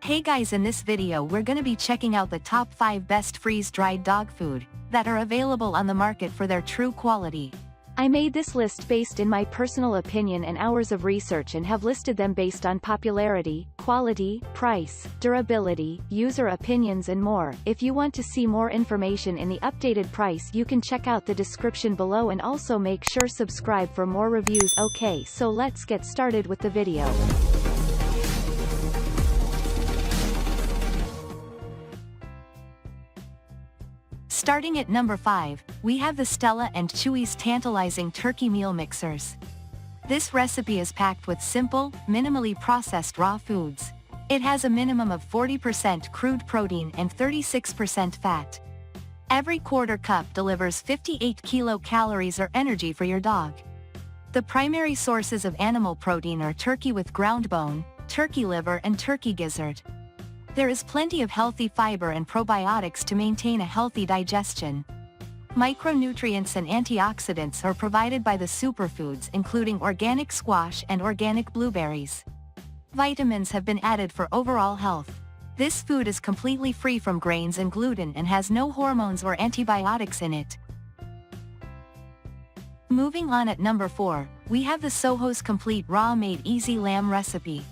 Hey guys, in this video we're gonna be checking out the top 5 best freeze-dried dog food that are available on the market for their true quality. I made this list based in my personal opinion and hours of research and have listed them based on popularity, quality, price, durability, user opinions and more. If you want to see more information in the updated price, you can check out the description below and also make sure subscribe for more reviews. Okay, so let's get started with the video. Starting at number 5, we have the Stella and Chewy's Tantalizing Turkey Meal Mixers. This recipe is packed with simple, minimally processed raw foods. It has a minimum of 40% crude protein and 36% fat. Every quarter cup delivers 58 kilocalories or energy for your dog. The primary sources of animal protein are turkey with ground bone, turkey liver and turkey gizzard. There is plenty of healthy fiber and probiotics to maintain a healthy digestion. Micronutrients and antioxidants are provided by the superfoods, including organic squash and organic blueberries. Vitamins have been added for overall health. This food is completely free from grains and gluten and has no hormones or antibiotics in it. Moving on, at number 4, we have the Sojos Complete Raw Made Easy Lamb Recipe.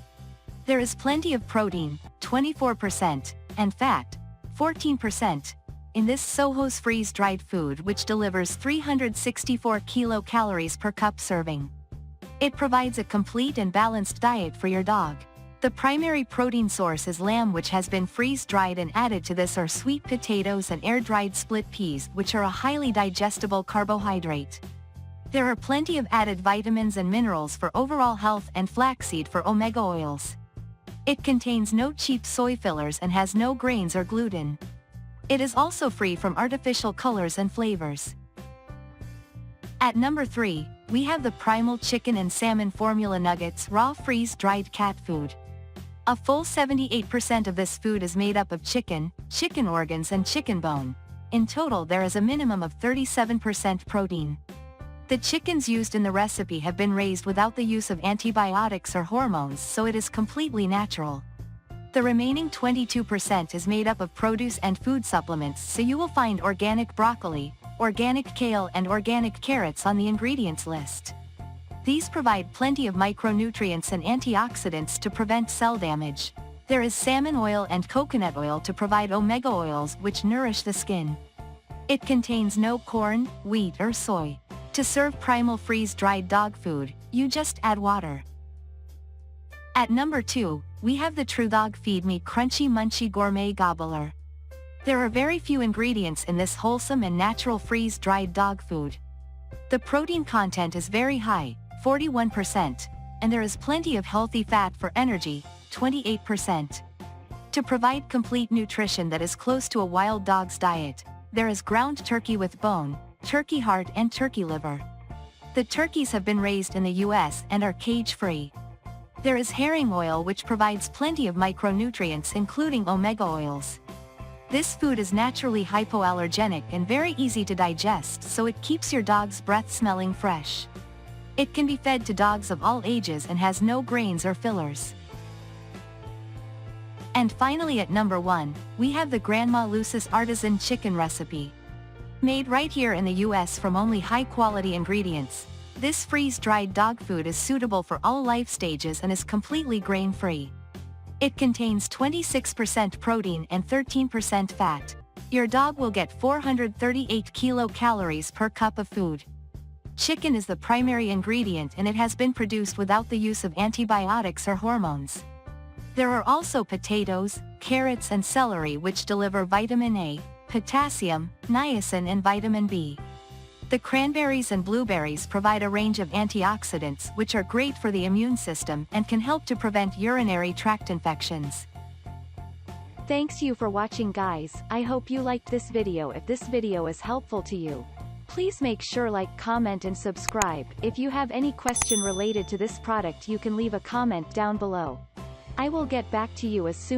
There is plenty of protein, 24%, and fat, 14%, in this Sojos freeze-dried food, which delivers 364 kilocalories per cup serving. It provides a complete and balanced diet for your dog. The primary protein source is lamb, which has been freeze-dried, and added to this are sweet potatoes and air-dried split peas, which are a highly digestible carbohydrate. There are plenty of added vitamins and minerals for overall health and flaxseed for omega oils. It contains no cheap soy fillers and has no grains or gluten. It is also free from artificial colors and flavors. At number 3, we have the Primal Chicken and Salmon Formula Nuggets Raw Freeze-Dried Cat Food. A full 78% of this food is made up of chicken, chicken organs and chicken bone. In total, there is a minimum of 37% protein. The chickens used in the recipe have been raised without the use of antibiotics or hormones, so it is completely natural. The remaining 22% is made up of produce and food supplements, so you will find organic broccoli, organic kale and organic carrots on the ingredients list. These provide plenty of micronutrients and antioxidants to prevent cell damage. There is salmon oil and coconut oil to provide omega oils, which nourish the skin. It contains no corn, wheat or soy. To serve primal freeze-dried dog food, you just add water. At number 2, we have the True Dog Feed Me Crunchy Munchy Gourmet Gobbler. There are very few ingredients in this wholesome and natural freeze-dried dog food. The protein content is very high, 41%, and there is plenty of healthy fat for energy, 28%. To provide complete nutrition that is close to a wild dog's diet, there is ground turkey with bone, turkey heart and turkey liver. The turkeys have been raised in the US and are cage-free. There is herring oil, which provides plenty of micronutrients including omega oils. This food is naturally hypoallergenic and very easy to digest, so it keeps your dog's breath smelling fresh. It can be fed to dogs of all ages and has no grains or fillers. And finally, at number 1, we have the Grandma Luce's Artisan Chicken Recipe. Made right here in the US from only high-quality ingredients, this freeze-dried dog food is suitable for all life stages and is completely grain-free. It contains 26% protein and 13% fat. Your dog will get 438 kilocalories per cup of food. Chicken is the primary ingredient, and it has been produced without the use of antibiotics or hormones. There are also potatoes, carrots and celery, which deliver vitamin A, potassium, niacin and vitamin B. The cranberries and blueberries provide a range of antioxidants, which are great for the immune system and can help to prevent urinary tract infections. Thanks you for watching, guys. I hope you liked this video. If this video is helpful to you, please make sure like, comment and subscribe. If you have any question related to this product, you can leave a comment down below. I will get back to you as soon